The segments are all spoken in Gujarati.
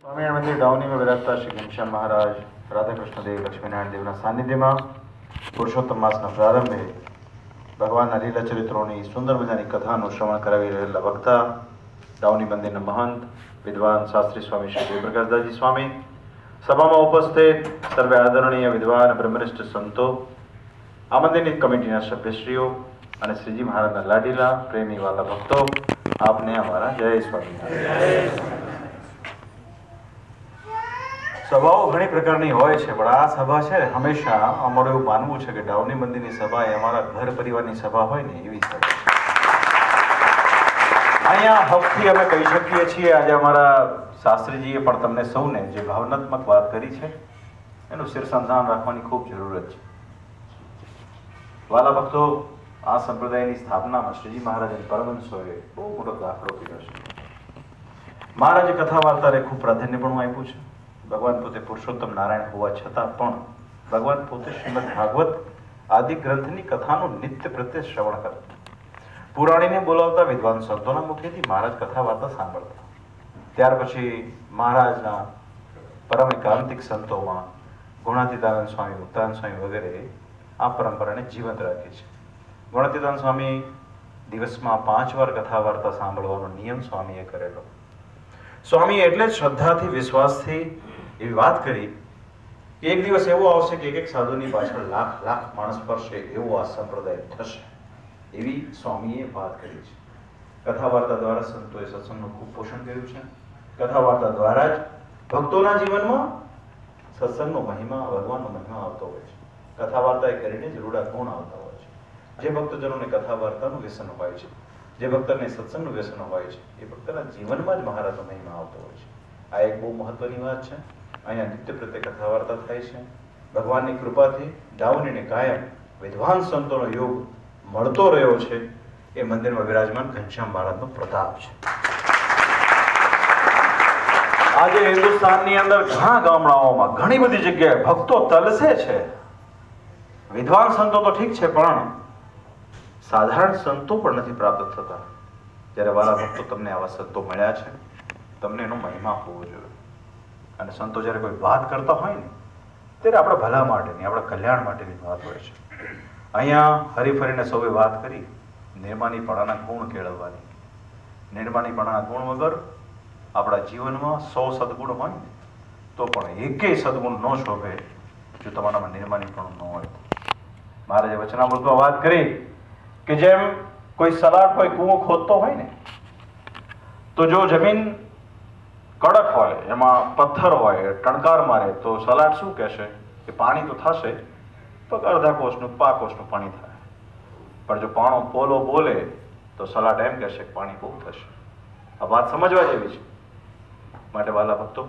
स्वामिनारायण मंदिर डाउनी में विराजता श्री घनश्याम महाराज राधा कृष्ण देव लक्ष्मीनारायण देवना सानिध्य में पुरुषोत्तम मासना प्रारंभे भगवान लीला चरित्रों की सुंदर मजानी कथा श्रवण करावी रहेला वक्ता डाउनी मंदिर महंत विद्वान शास्त्री स्वामी श्री जयप्रकाशदासजी स्वामी, सभा में उपस्थित सर्वे आदरणीय विद्वान ब्रह्मनिष्ठ संतो, आ मंदिर कमिटी सभ्यश्रीओ और श्रीजी महाराज लाडीला प्रेमी वाला भक्तों, आपने हमारा जय स्वामी। सभाओं घणी प्रकारनी होय छे, पण आ सभा छे हमेशा अमारुं एवुं मानवुं छे के डाउनी मंदिरनी सभा ए अमारा घर परिवारनी सभा होय ने एवी सभा अहींया हकथी अमे कही शकीए छीए। आज अमारा शास्त्रीजीए पण तमने सौने जे भावनात्मक वात करी छे एनुं शीर्षांधान राखवानी खूब जरूरत छे। वाला भक्तो, आ संप्रदायनी स्थापनामां श्रीजी महाराजनी परमहंसोए बहु मोटो दाखलो कर्यो छे। महाराजे कथा वार्ताने खूब प्राधान्यपणुं आप्युं छे। भगवान पोते पुरुषोत्तम नारायण होवा छतां पण भगवान पोते श्रीमद भागवत आदि ग्रंथनी कथानो नित्य प्रत्ये श्रवण करता। पुराणीने बोलावता विद्वान संतोना मुखेथी महाराज कथा वार्ता सांभळता। त्यार पछी महाराजना परम एकांतिक संतोमां गुणातीतानंद स्वामी, मुक्तानंद स्वामी वगैरे आ परंपराने जीवंत राखी छे। गुणातीतानंद स्वामी दिवसमां 5 વાર कथा वार्ता सांभळવાનો नियम स्वामीए करेलो। स्वामी एटले श्रद्धाथी विश्वासथी एवी वात करी कि एक दिवस एवो आवशे कि एक साधुनी पाछळ लाख लाख माणस फरशे एवो आ संप्रदाय थशे एवी स्वामीए वात करी छे। कथा वार्ता द्वारा संतोए सत्संगનું खूब પોષણ કર્યું છે। કથા વાર્તા દ્વારા જ ભક્તોના જીવનમાં સત્સંગનો મહિમા, ભગવાનનો મહિમા આવતો હોય છે। કથા વાર્તા કરીને જ રૂડા ગુણ આવતા હોય છે। જે ભક્તજનોને કથા વાર્તાનું વ્યસન હોય છે, જે ભક્તને સત્સંગનું વ્યસન હોય છે, એ ભક્તના જીવનમાં જ મહારાજનો મહિમા આવતો હોય છે। આ એક બહુ મહત્વની વાત છે। અહીંયા નિત્ય પ્રત્યે કથા વાર્તા થાય છે। ભગવાનની કૃપાથી દાવનીને કાયમ વિદ્વાન સંતોનો યોગ મળતો રહ્યો છે। એ મંદિરમાં વિરાજમાન ઘનશ્યામ મહારાજનો પ્રતાપ છે। આજે હિન્દુસ્તાનની અંદર ઘણા ગામડાઓમાં ઘણી બધી જગ્યાએ ભક્તો તલસે છે। વિદ્વાન સંતો તો ઠીક છે, પણ साधारण संतो पण नहीं प्राप्त थता। त्यारे वाला भक्तो तमने आवा संतो मळ्या छे, तमने एनो महिमा होवो जोईए। अने संतो ज्यारे कोई वात करता होय ने त्यारे आपणा भला माटेनी, आपणा कल्याण माटेनी वात होय छे। अहींया हरीफरीने सौए वात करी निर्माणीपणाना गुण केळववानी। निर्माणीपणाना गुण वगर आपणा जीवनमां 100 सद्गुण होय ने तो पण एकेय सद्गुण न शोभे जो तमारामां निर्माणीपणुं न होय। महाराजे वचनामृतमां वात करी कि जेम कोई सलाड कोई कुओं खोदतो होय ने तो जो जमीन कड़क होय एमां पत्थर होय टणकार मारे तो सलाड शुं कहेशे कि पाणी तो थशे तो अर्धा कोसनुं पा कोसनुं पाणी थाय, पण जो पाणो पोलो बोले तो सलाड एम कहेशे कि पाणी बहु थशे। आ वात समजवा जेवी छे। माटे वाला भक्तो,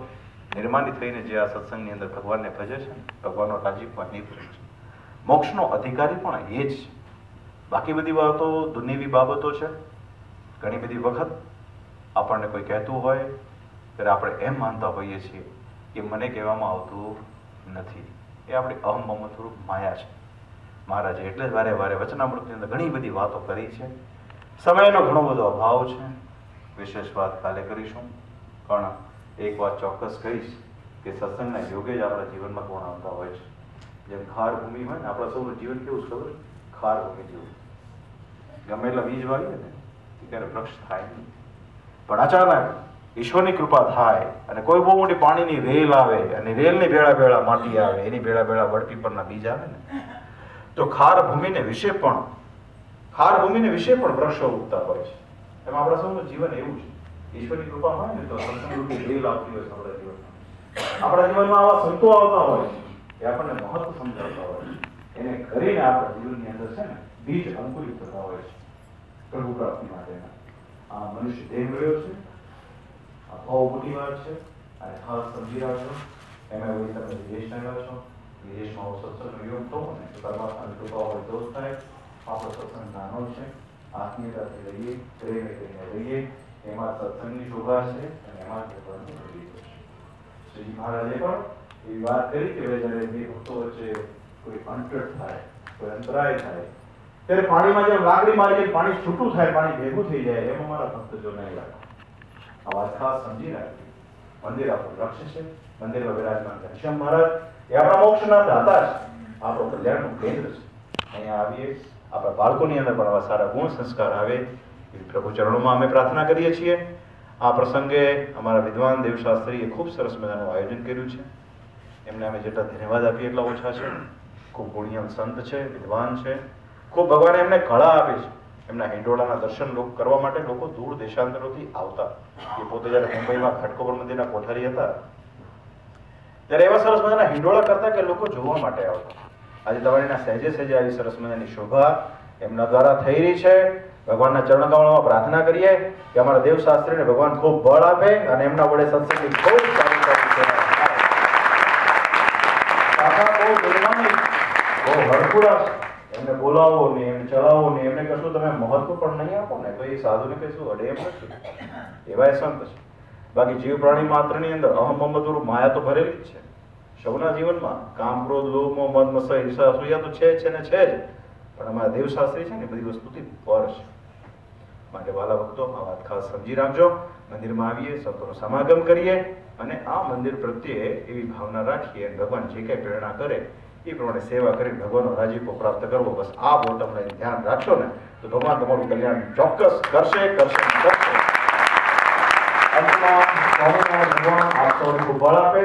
निर्माणी थईने जे आ सत्संगनी अंदर भगवानने भजे छे, भगवाननो राजीपो नीत छे। मोक्षनो अधिकारी पण ए ज छे। बाकी बधी बातो दुनियावी बाबतो छे। घणी बधी वखत आपणे कोई कहेतुं होय त्यारे आपणे एम मानता होईए छीए कि मने कहेवामां आवतुं नथी। ए आपणी अहम ममत्व माया छे। महाराजे एटले ज वारे वारे वचनामृतनी अंदर घणी बधी वातो करी छे। समयनो घणो बधो अभाव छे, विशेष वात काले करीशुं, पण एक वात चोक्कस कहीश कि सत्संगना योगे ज आपણા जीवનમાં ગુણ આવતા હોય છે। જેમ ખાર ભૂમિ હોય ને, આપણા સૌનું જીવન કેવું છે ખબર? ખાર ભૂમિ જેવું। ગમે એટલા બીજ વાવીએ ને ત્યારે વૃક્ષ થાય નહીં, પણ અચાનક ઈશ્વરની કૃપા થાય અને કોઈ બહુ મોટી પાણીની રેલ આવે અને રેલની ભેળા ભેળા માટી આવે, એની ભેળા ભેળા વડપીપરના બીજ આવે ને તો ખાર ભૂમિને વિશે પણ વૃક્ષો ઉગતા હોય છે। એમાં આપણા સૌનું જીવન એવું છે। ઈશ્વરની કૃપા હોય ને તો સંતોની રેલ આવતી હોય આપણા જીવનમાં। આપણા જીવનમાં આવા સંતો આવતા હોય છે, એ આપણને મહત્વ સમજાવતા હોય છે। એને કરીને આપણા જીવનની અંદર છે ને બીજ અંકુરિત થતા હોય છે પ્રભુ પ્રાપ્તિ માટેના। આ મનુષ્ય દેહ મળ્યો છે, આ બહુ મોટી વાત છે અને ખાસ સમજી રાખજો। એમાં એવું તમે વિદેશના આવ્યા છો, વિદેશમાં સત્સંગનો યોગ થવો ને તો પરમાત્માની કૃપા હોય તો જ થાય। આપણો સત્સંગ નાનો છે, આત્મીયતાથી રહીએ, પ્રેમ કરીને રહીએ, એમાં સત્સંગની શોભા છે અને એમાં ભગવાનની ભક્તિ છે। શ્રીજી મહારાજે પણ એવી વાત કરી કે જ્યારે બે ભક્તો વચ્ચે कोई अंटट थाय, कोई अंतराय थाय त्यारे पाणीमां जेम लाकड़ी मारी पाणी छूटું થાય, पाणी ભેગું થઈ જાય, એમ અમારા ભક્તજનોને લાગે। આ વાત ખાસ સમજી રાખજો। મંદિર આપણું લક્ષ્ય છે. મંદિરમાં વિરાજમાન ઘનશ્યામ મહારાજ એ આપણા મોક્ષના દાતા છે, આપણું કલ્યાણનું કેન્દ્ર છે. અહીંયા આવીએ, આપણા બાળકોની અંદર પણ આવા સારા ગુણ સંસ્કાર આવે એવી પ્રભુ ચરણોમાં અમે પ્રાર્થના કરીએ છીએ. આ પ્રસંગે અમારા વિદ્વાન દેવશાસ્ત્રીએ ખૂબ સરસ મજાનું આયોજન કર્યું છે. એમને અમે જેટલા ધન્યવાદ આપીએ એટલા ઓછા છે. ખૂબ ગુણિયન સંત છે, વિદ્વાન છે, ખૂબ ભગવાને એમને કળા આપી છે. એમના હિંડોળાના દર્શન કરવા માટે લોકો દૂર દેશાંતરોથી આવતા. એ પોતે જ્યારે મુંબઈમાં ઘાટકોપર મંદિરના કોઠારી હતા ત્યારે એવા સરસ મજાના હિંડોળા કરતા કે લોકો જોવા માટે આવતા. આજે તમારીના સહેજે સહેજે આવી સરસ મજાની શોભા એમના દ્વારા થઈ રહી છે. ભગવાનના ચરણ કમળમાં પ્રાર્થના કરીએ કે અમારા દેવશાસ્ત્રીને ભગવાન ખૂબ બળ આપે અને એમના વડે સત્સંગની ખૂબ સારી સેવા બહુ હરખુડા એમને બોલાવો ને એમને ચલાવો ને એમને કશું તમે મહત્વ પણ નહીં આપો ને તો એ સાધુને કશું અડે એમ નથી. એવા સંત છે. બાકી જીવ પ્રાણી માત્રની અંદર અહમ મમત્વ માયા તો ભરેલી જ છે. સૌના જીવનમાં કામ, ક્રોધ, લોભ, મોહ, મદ, મત્સર, ઈર્ષા, અસૂયા તો છે જ છે જ. પણ અમારા દેવશાસ્ત્રી છે ને બધી વસ્તુથી પર છે. માટે વાલા ભક્તો આ વાત ખાસ સમજી રાખજો. મંદિરમાં આવીએ, સંતોનો સમાગમ કરીએ અને આ મંદિર પ્રત્યે એવી ભાવના રાખીએ અને ભગવાન જે કંઈ પ્રેરણા કરે એ પ્રમાણે સેવા કરીને ભગવાનનો રાજીપો પ્રાપ્ત કરવો. બસ આ બોટમ લાઈન ધ્યાન રાખશો ને તો ભગવાન તમારું કલ્યાણ ચોક્કસ કરશે. અંતમાં સ્વામિનારાયણ ભગવાન આપ સૌને ખૂબ બળ આપે.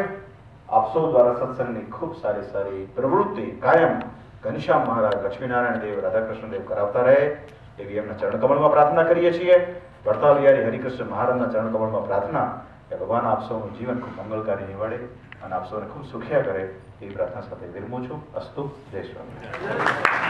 આપ સૌ દ્વારા સત્સંગની ખૂબ સારી સારી પ્રવૃત્તિ કાયમ ઘનશ્યામ મહારાજ, લક્ષ્મીનારાયણ દેવ, રાધાકૃષ્ણ દેવ કરાવતા રહે એવી એમના ચરણકમળમાં પ્રાર્થના કરીએ છીએ. વડતાલ બિહારી હરિકૃષ્ણ મહારાજના ચરણકમળમાં પ્રાર્થના કે ભગવાન આપ સૌનું જીવન ખૂબ મંગલકારી નીવડે અને આપ સૌને ખૂબ સુખિયા કરે એવી પ્રાર્થના સાથે વિરમું છું. અસ્તુ. જય સ્વામી.